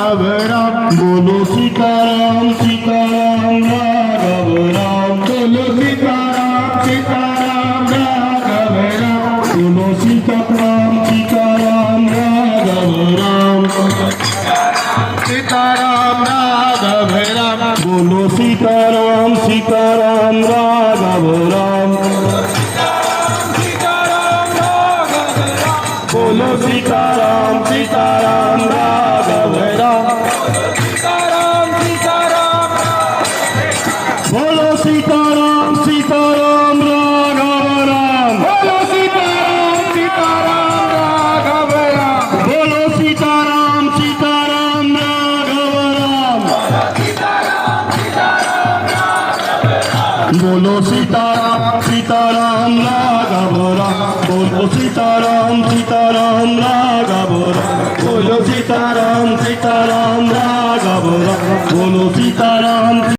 बोलो सीताराम सीताराम राघव राम। बोलो सीताराम सीताराम राघव राम। बोलो सीताराम सीताराम राघव राम। सीताराम राघव राम। बोलो सीताराम सीताराम राघव राम। बोलो सीताराम सीताराम राघव राम। बोलो सीताराम सीताराम राघव राम। बोलो सीताराम सीताराम राघव राम। बोलो सीताराम सीताराम राघव राम। बोलो सीताराम सीताराम राघव राम। बोलो सीताराम सीताराम राघव राम। बोलो सीताराम सीताराम राघव राम। बोलो सीताराम